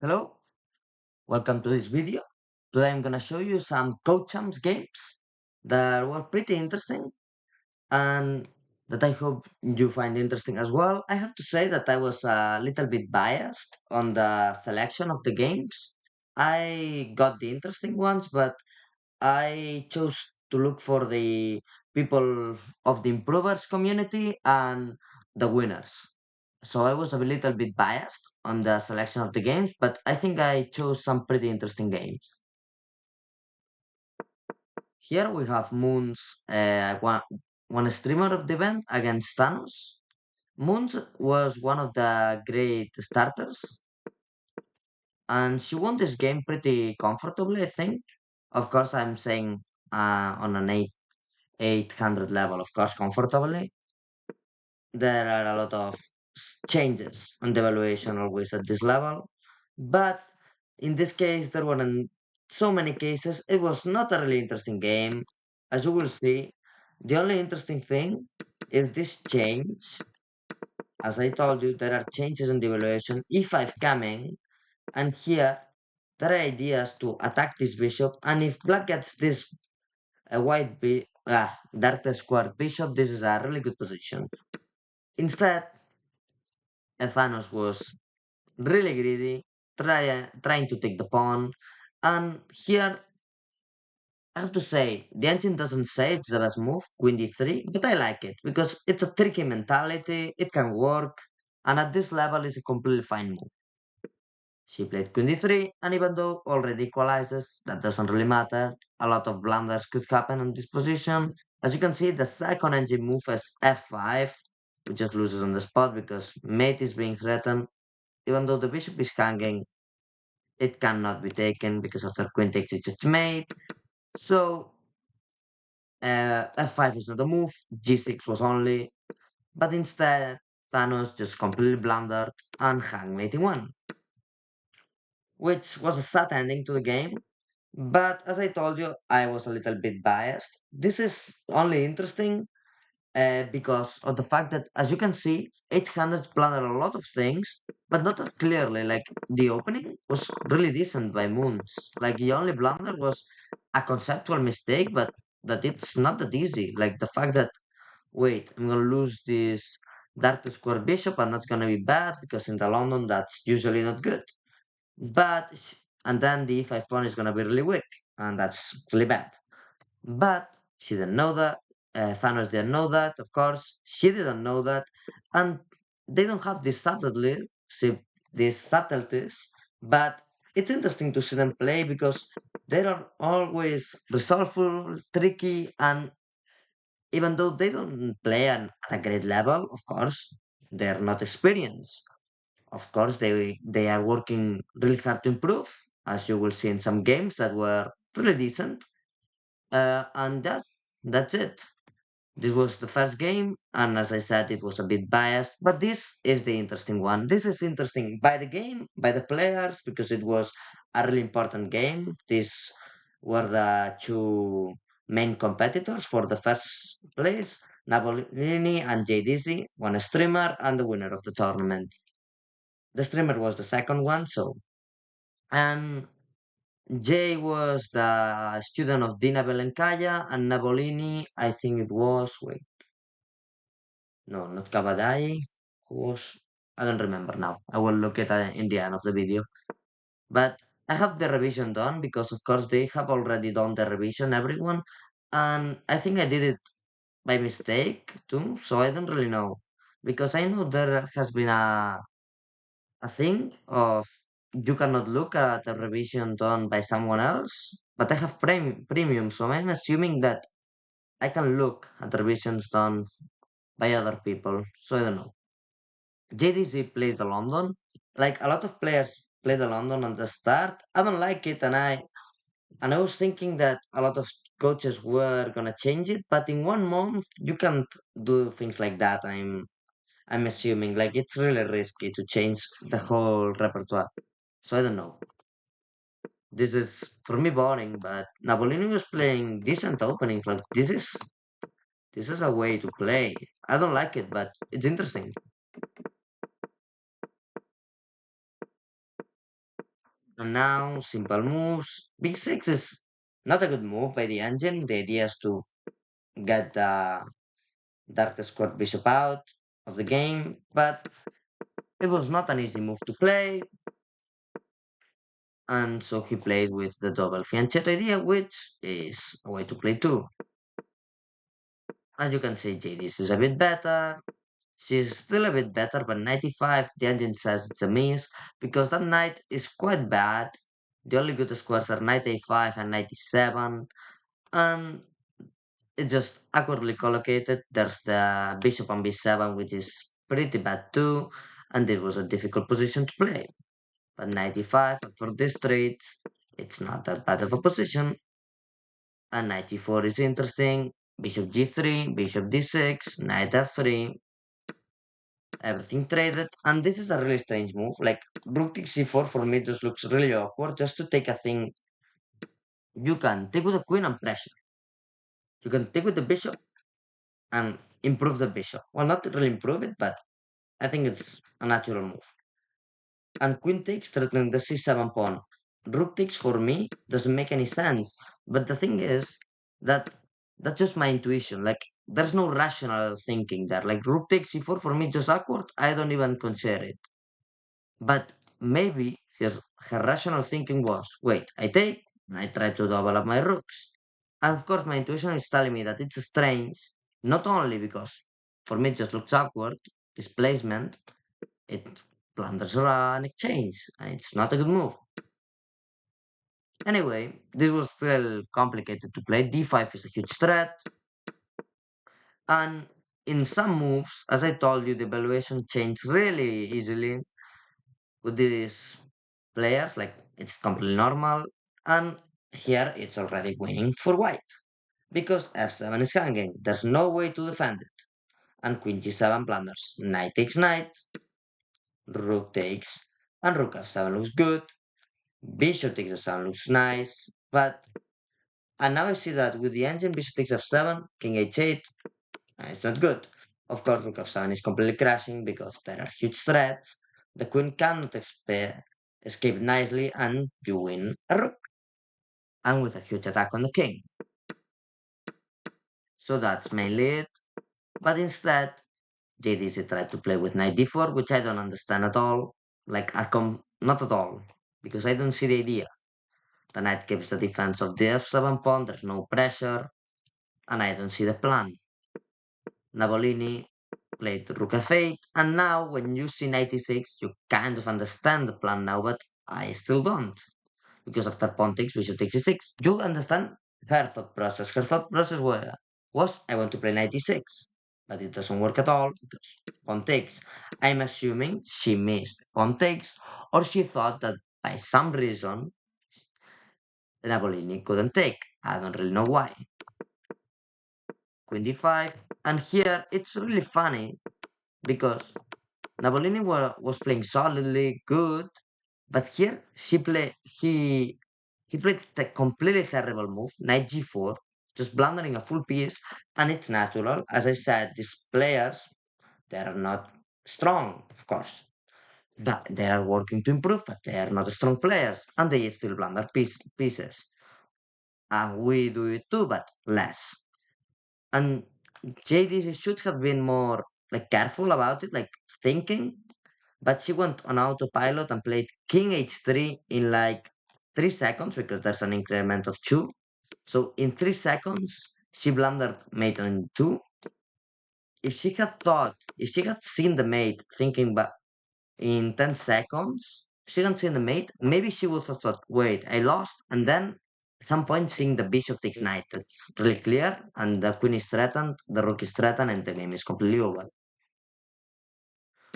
Hello, welcome to this video. Today I'm gonna show you some Coachchamps games that were pretty interesting and that I hope you find interesting as well. I have to say that I was a little bit biased on the selection of the games. I got the interesting ones, but I chose to look for the people of the improvers community and the winners. So I was a little bit biased on the selection of the games, but I think I chose some pretty interesting games. Here we have Moon's one streamer of the event against Thanos. Moons was one of the great starters, and she won this game pretty comfortably, I think. Of course, I'm saying on an 800 level, of course, comfortably. There are a lot of changes on the evaluation always at this level, but in this case, there weren't so many cases. It was not a really interesting game. As you will see, the only interesting thing is this change. As I told you, there are changes in the evaluation. E5 coming, and here there are ideas to attack this bishop. And if black gets this dark square bishop, this is a really good position. Instead, Thanos was really greedy, trying to take the pawn. And here, I have to say, the engine doesn't say it's the best move, Queen d3, but I like it because it's a tricky mentality, it can work, and at this level, it's a completely fine move. She played Queen d3, and even though already equalizes, that doesn't really matter. A lot of blunders could happen on this position. As you can see, the second engine move is f5, which just loses on the spot because mate is being threatened. Even though the bishop is hanging, it cannot be taken because after queen takes it's checkmate. So f5 is not the move, g6 was only, but instead Thanos just completely blundered and hang mate e1, which was a sad ending to the game. But as I told you, I was a little bit biased. This is only interesting because of the fact that, as you can see, 800 planned a lot of things, but not that clearly. Like, the opening was really decent by Moons. Like, the only blunder was a conceptual mistake, but that it's not that easy. Like, the fact that, wait, I'm gonna lose this dark square bishop, and that's gonna be bad because in the London, that's usually not good. And then the e5 pawn is gonna be really weak, and that's really bad. But she didn't know that. Thanos didn't know that, of course. She didn't know that. And they don't have these subtleties. But it's interesting to see them play because they are always resourceful, tricky, and even though they don't play at a great level, of course, they're not experienced. Of course, they are working really hard to improve, as you will see in some games that were really decent. And that's it. This was the first game, and as I said, it was a bit biased, but this is the interesting one. This is interesting by the game, by the players, because it was a really important game. These were the two main competitors for the first place, Napolini and JDC, one streamer and the winner of the tournament. The streamer was the second one, so. And Jay was the student of Dina Belenkaya, and Nabolini, I think it was, wait, no, not Cavadai, who was, I don't remember now. I will look at it in the end of the video. But I have the revision done because, of course, they have already done the revision, everyone. And I think I did it by mistake too, so I don't really know. Because I know there has been a thing of you cannot look at a revision done by someone else, but I have premium, so I'm assuming that I can look at revisions done by other people. So I don't know. JDC plays the London. Like, a lot of players play the London at the start. I don't like it, and I was thinking that a lot of coaches were gonna change it, but in 1 month you can't do things like that. I'm assuming like it's really risky to change the whole repertoire. So I don't know. This is for me boring, but Napolini was playing decent openings. Like, this is a way to play. I don't like it, but it's interesting. And now, simple moves. B6 is not a good move by the engine. The idea is to get the darkest square bishop out of the game, but it was not an easy move to play, and so he played with the double fianchetto idea, which is a way to play too. As you can see, JD's is a bit better. She's still a bit better, but 95, the engine says it's a miss, because that knight is quite bad. The only good squares are knight a5 and knight e7, and it's just awkwardly collocated. There's the bishop on b7, which is pretty bad too, and it was a difficult position to play. But 95, for this trade, it's not that bad of a position. And 94 is interesting. Bishop g3, bishop d6, knight f3, everything traded. And this is a really strange move. Like, rook takes c4 for me just looks really awkward. Just to take a thing, you can take with the queen and pressure. You can take with the bishop and improve the bishop. Well, not really improve it, but I think it's a natural move. And queen takes, threatening the c7 pawn. Rook takes for me doesn't make any sense. But the thing is that that's just my intuition. Like, there's no rational thinking there. Like, rook takes c4 for me just awkward. I don't even consider it. But maybe her rational thinking was, wait, I take, and I try to double up my rooks. And of course, my intuition is telling me that it's strange, not only because for me it just looks awkward, displacement, it blunders an exchange, and it's not a good move. Anyway, this was still complicated to play. D5 is a huge threat, and in some moves, as I told you, the evaluation changed really easily with these players. Like, it's completely normal, and here it's already winning for white because f7 is hanging. There's no way to defend it, and queen g7 blunders. Knight takes knight, rook takes, and rook f7 looks good. Bishop takes f7 looks nice, but and now I see that with the engine bishop takes f7, king h8, it's not good. Of course, rook f7 is completely crashing because there are huge threats. The queen cannot escape nicely, and you win a rook, and with a huge attack on the king. So that's mainly it. But instead, JDC tried to play with knight d4, which I don't understand at all. Like, not at all, because I don't see the idea. The knight keeps the defense of the f7 pawn, there's no pressure, and I don't see the plan. Navolini played rook f8, and now when you see 96, you kind of understand the plan now, but I still don't. Because after pawn takes, bishop takes e6, you understand her thought process. Her thought process was I want to play 96, but it doesn't work at all because pawn takes. I'm assuming she missed pawn takes, or she thought that by some reason Navolini couldn't take. I don't really know why. Queen d5, and here it's really funny because Navolini was playing solidly good, but here he played the completely terrible move, knight g4, just blundering a full piece, and it's natural. As I said, these players they are not strong, of course. But they are working to improve, but they are not strong players, and they still blunder pieces. And we do it too, but less. And JD should have been more like careful about it, like thinking. But she went on autopilot and played King H3 in like 3 seconds because there's an increment of two. So in 3 seconds, she blundered mate on two. If she had seen the mate thinking but in 10 seconds, if she hadn't seen the mate, maybe she would have thought, wait, I lost. And then at some point, seeing the bishop takes knight, that's really clear. And the queen is threatened, the rook is threatened, and the game is completely over.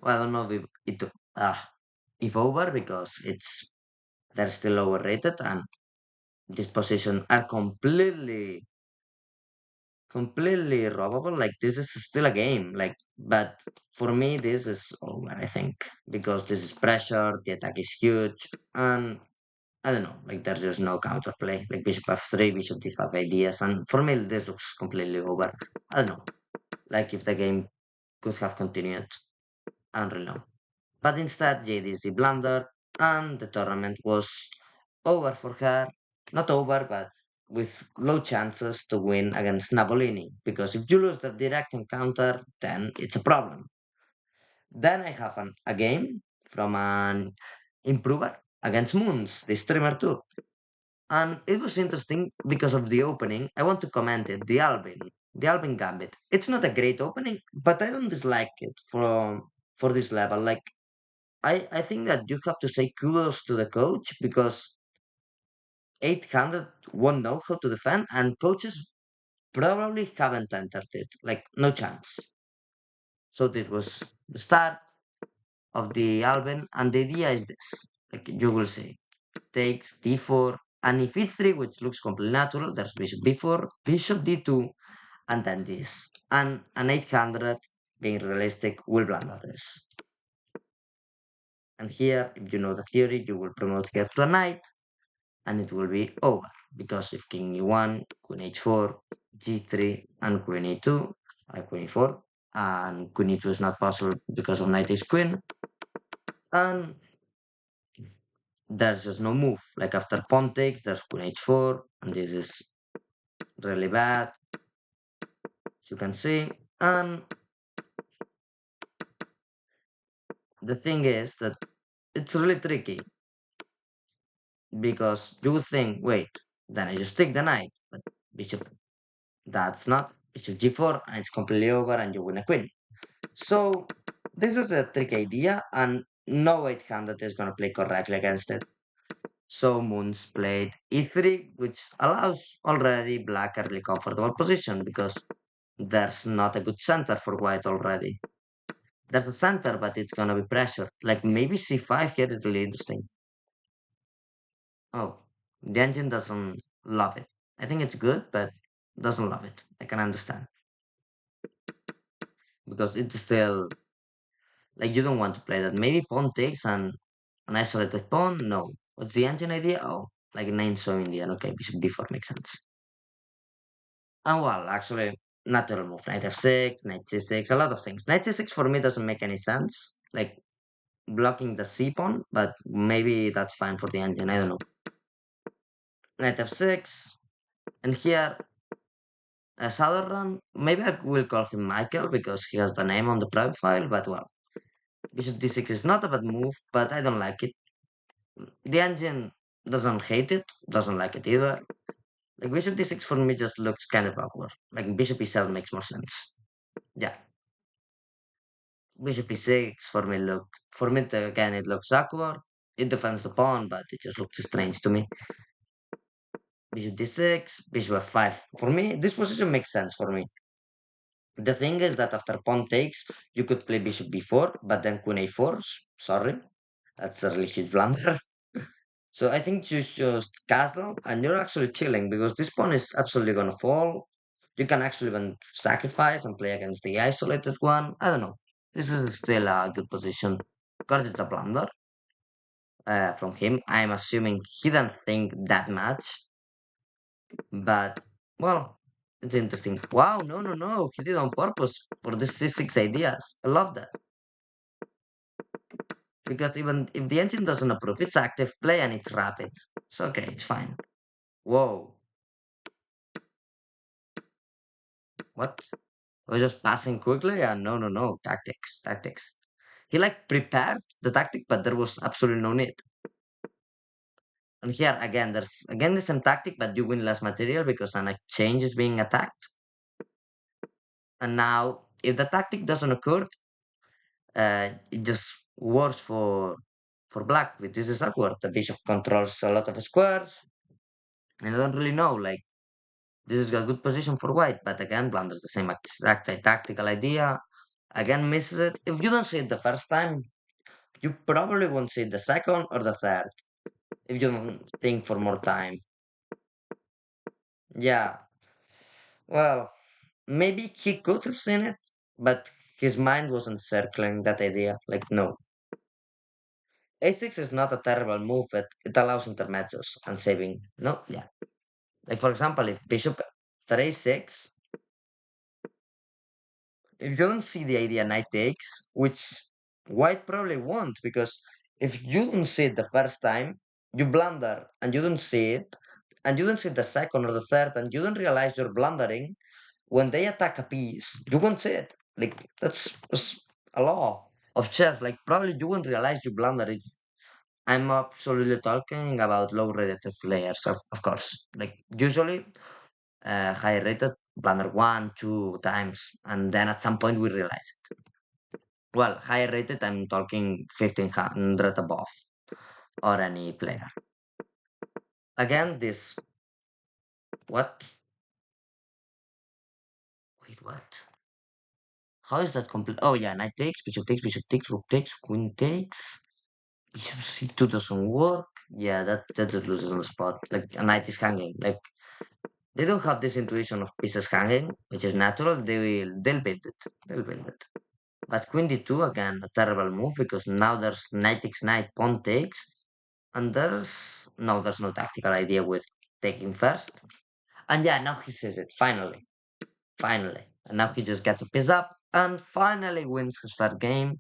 Well, I don't know if over because they're still overrated and this position are completely robbable. Like, this is still a game. Like, but for me, this is over, I think, because this is pressure, the attack is huge, and I don't know, like, there's just no counterplay. Like, bishop f3, bishop d5 ideas, and for me, this looks completely over. I don't know, like, if the game could have continued, I don't really know. But instead, JDC blundered, and the tournament was over for her. Not over, but with low chances to win against Napolini, because if you lose the direct encounter, then it's a problem. Then I have a game from an improver against Moons, the streamer too. And it was interesting because of the opening. I want to comment it, the Alvin Gambit. It's not a great opening, but I don't dislike it for this level. Like I think that you have to say kudos to the coach because 800 won't know how to defend, and coaches probably haven't entered it. Like no chance. So this was the start of the Alvin, and the idea is this. Like you will see, takes d4, and if e3, which looks completely natural, there's bishop b4, bishop d2, and then this. And an 800, being realistic, will blunder this. And here, if you know the theory, you will promote here to a knight, and it will be over. Because if king e1, queen h4, g3, and queen e2, queen e4, and queen e2 is not possible because of knight is queen, and there's just no move. Like after pawn takes, there's queen h4, and this is really bad, as you can see. And the thing is that it's really tricky because you would think, wait, then I just take the knight, but bishop, that's not bishop g4, and it's completely over, and you win a queen. So this is a tricky idea, and no 800 is going to play correctly against it. So Moons played e3, which allows already black a really comfortable position because there's not a good center for white already. There's a center, but it's gonna be pressured. Like maybe c5 here is really interesting. Oh, the engine doesn't love it. I think it's good, but doesn't love it. I can understand because it's still like you don't want to play that. Maybe pawn takes and an isolated pawn. No, what's the engine idea? Oh, like nine so Indian. Okay, bishop b4 makes sense. And well, actually, natural move. Knight f6, knight c6, a lot of things. Knight c6 for me doesn't make any sense. Like blocking the c pawn, but maybe that's fine for the engine. I don't know. Knight f6, and here Sutherland. Maybe I will call him Michael because he has the name on the profile. But well, bishop d6 is not a bad move, but I don't like it. The engine doesn't hate it, doesn't like it either. Like bishop d6 for me just looks kind of awkward. Like bishop e7 makes more sense. Yeah, bishop e6 for me again it looks awkward. It defends the pawn, but it just looks strange to me. Bishop d6, bishop f5. For me, this position makes sense for me. The thing is that after pawn takes, you could play bishop b4, but then queen a4. Sorry, that's a really huge blunder. So I think you just castle, and you're actually chilling because this pawn is absolutely gonna fall. You can actually even sacrifice and play against the isolated one. I don't know. This is still a good position. Because it's a blunder from him. I'm assuming he didn't think that much. But, well, it's interesting. Wow, no, no, no. He did on purpose for the C6 ideas. I love that. Because even if the engine doesn't approve, it's active play and it's rapid. So, okay, it's fine. Whoa. What? I was just passing quickly? And no, no, no. Tactics, tactics. He like prepared the tactic, but there was absolutely no need. And here again, there's again the same tactic, but you win less material because an exchange is being attacked. And now, if the tactic doesn't occur, it just works for black. This is awkward. The bishop controls a lot of squares, and I don't really know. Like this is a good position for white, but again blunders the same exact tactical idea. Again misses it. If you don't see it the first time, you probably won't see it the second or the third. If you don't think for more time. Yeah. Well, maybe he could have seen it, but his mind wasn't circling that idea. Like no. A6 is not a terrible move, but it allows intermezzo's and saving. No, yeah. Like for example, if bishop after a6, if you don't see the idea knight takes, which white probably won't, because if you don't see it the first time, you blunder and you don't see it, and you don't see it the second or the third, and you don't realize you're blundering, when they attack a piece, you won't see it. Like that's a law of chess. Like probably you won't realize you blunder if I'm absolutely talking about low rated players, of course. Like usually high rated blunder one, two times, and then at some point we realize it. Well, high rated, I'm talking 1500 above or any player. Again, this what? Wait, what? How is that complete? Oh yeah, knight takes, bishop takes, rook takes, queen takes. Bishop c2 doesn't work. Yeah, that just loses on the spot. Like a knight is hanging. Like they don't have this intuition of pieces hanging, which is natural. They'll build it. They'll build it. But queen d2 again, a terrible move because now there's knight takes knight, pawn takes, and there's no tactical idea with taking first. And yeah, now he says it finally, finally, and now he just gets a piece up and finally wins his first game.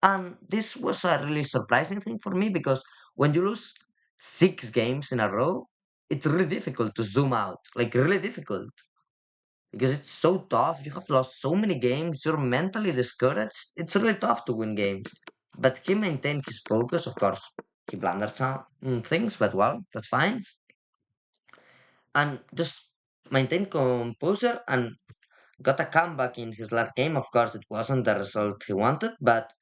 And this was a really surprising thing for me because when you lose 6 games in a row, it's really difficult to zoom out, like really difficult because it's so tough. You have lost so many games, you're mentally discouraged. It's really tough to win games. But he maintained his focus, of course. He blundered some things, but well, that's fine. And just maintained composure and got a comeback in his last game. Of course, it wasn't the result he wanted, but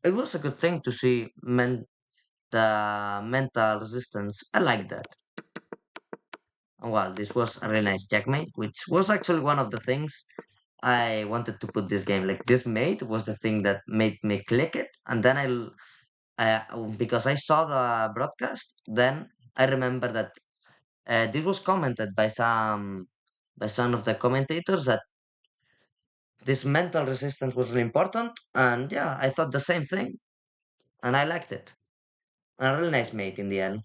it was a good thing to see the mental resistance. I like that. Well, this was a really nice checkmate, which was actually one of the things I wanted to put this game. Like this mate was the thing that made me click it, and then because I saw the broadcast, then I remember that this was commented by some of the commentators that this mental resistance was really important, and yeah, I thought the same thing, and I liked it. A really nice mate in the end.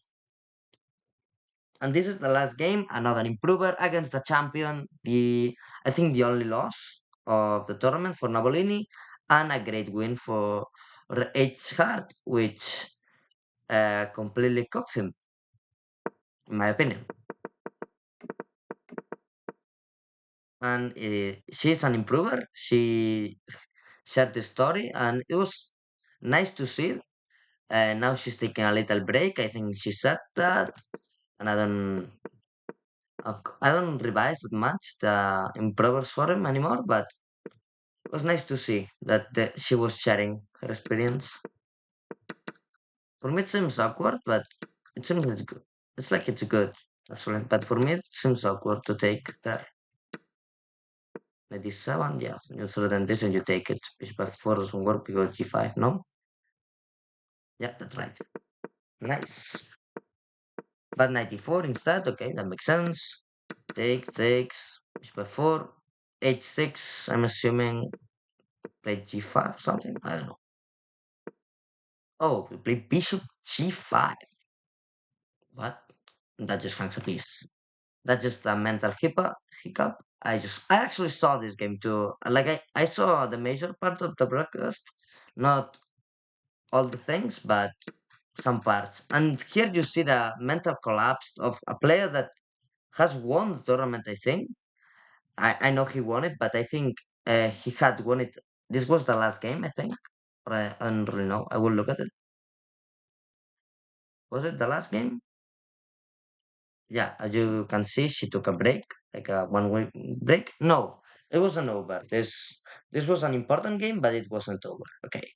And this is the last game, another improver against the champion, the I think the only loss of the tournament for Nabolini, and a great win for H Hart, which completely cooked him, in my opinion. And she's an improver. She shared the story, and it was nice to see. Now she's taking a little break. I think she said that, and I don't revise that much the improvers forum anymore, but it was nice to see that she was sharing her experience. For me, it seems awkward, but it seems it's good. It's like it's good, actually. But for me, it seems awkward to take that. Knight d7, yes. You throw then this and you take it. Bishop f4 doesn't work because g5, no? Yeah, that's right. Nice. But knight d4 instead, okay, that makes sense. Takes. Bishop f4. h6, I'm assuming play g5 or something. I don't know. Oh, we play bishop g5. What? That just hangs a piece. That's just a mental hiccup. I actually saw this game too. Like I saw the major part of the broadcast, not all the things, but some parts. And here you see the mental collapse of a player that has won the tournament, I think. I know he won it, but I think he had won it. This was the last game, I think. Or I don't really know. I will look at it. Was it the last game? Yeah, as you can see, she took a break, like a 1 week break. No, it wasn't over. This was an important game, but it wasn't over. Okay,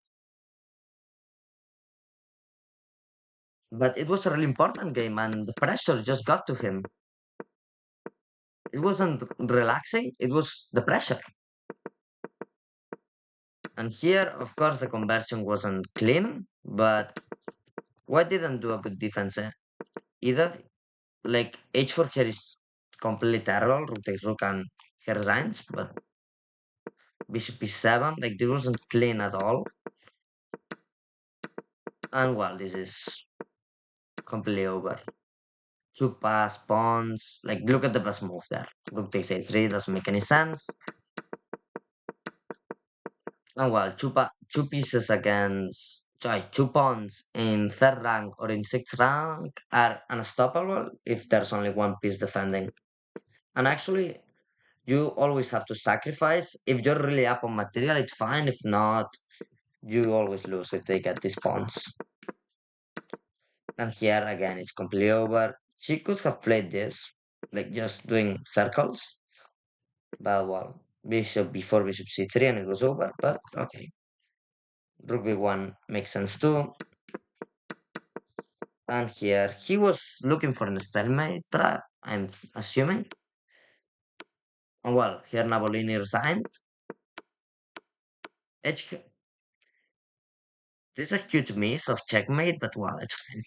but it was a really important game, and the pressure just got to him. It wasn't relaxing. It was the pressure. And here, of course, the conversion wasn't clean, but White didn't do a good defense either. Like H4 here is completely terrible. Rook takes rook and he resigns, but bishop b7, like this wasn't clean at all. And well, this is completely over. Chupa, pawns, like look at the best move there. Rook takes a3, doesn't make any sense. And well, two pieces against sorry, 2 pawns in third rank or in sixth rank are unstoppable if there's only one piece defending. And actually, you always have to sacrifice. If you're really up on material, it's fine. If not, you always lose if they get these pawns. And here again, it's completely over. She could have played this, like just doing circles. But well, bishop before bishop c3 and it goes over. But okay, rook b1 makes sense too. And here he was looking for a stalemate trap, I'm assuming. And well, here Navolini resigned. H This is a huge miss of checkmate, but well, it's fine.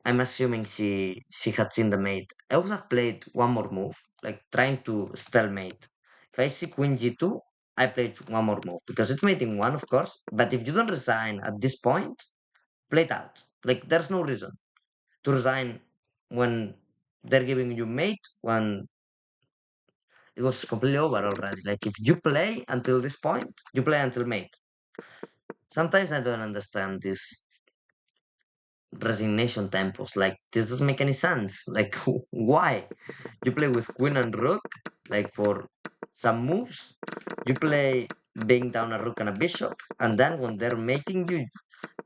I'm assuming she had seen the mate. I would have played one more move, like trying to stalemate. If I see queen g2, I played one more move because it's mating one, of course. But if you don't resign at this point, play it out. Like there's no reason to resign when they're giving you mate when it was completely over already. Like if you play until this point, you play until mate. Sometimes I don't understand this resignation tempos. Like this doesn't make any sense. Like why? You play with queen and rook, like for some moves. You play being down a rook and a bishop, and then when they're mating you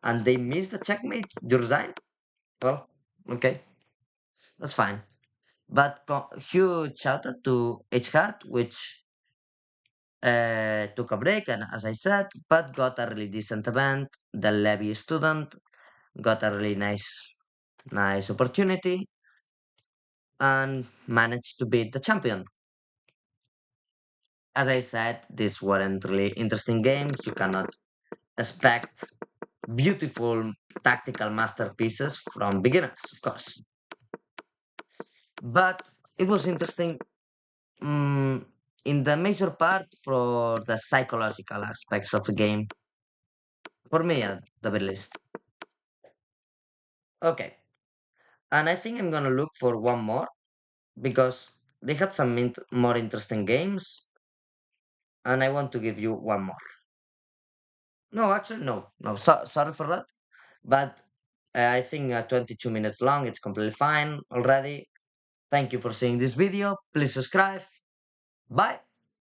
and they miss the checkmate, you resign. Well, okay, that's fine. But huge shout out to H Hart, which took a break, and as I said, but got a really decent event. The Levy student got a really nice opportunity and managed to beat the champion. As I said, these weren't really interesting games. You cannot expect beautiful tactical masterpieces from beginners, of course. But it was interesting in the major part for the psychological aspects of the game. For me, at the very least. Okay, and I think I'm gonna look for one more because they had some more interesting games, and I want to give you one more. No, actually, no. Sorry for that, but I think 22 minutes long. It's completely fine already. Thank you for seeing this video. Please subscribe. Bye.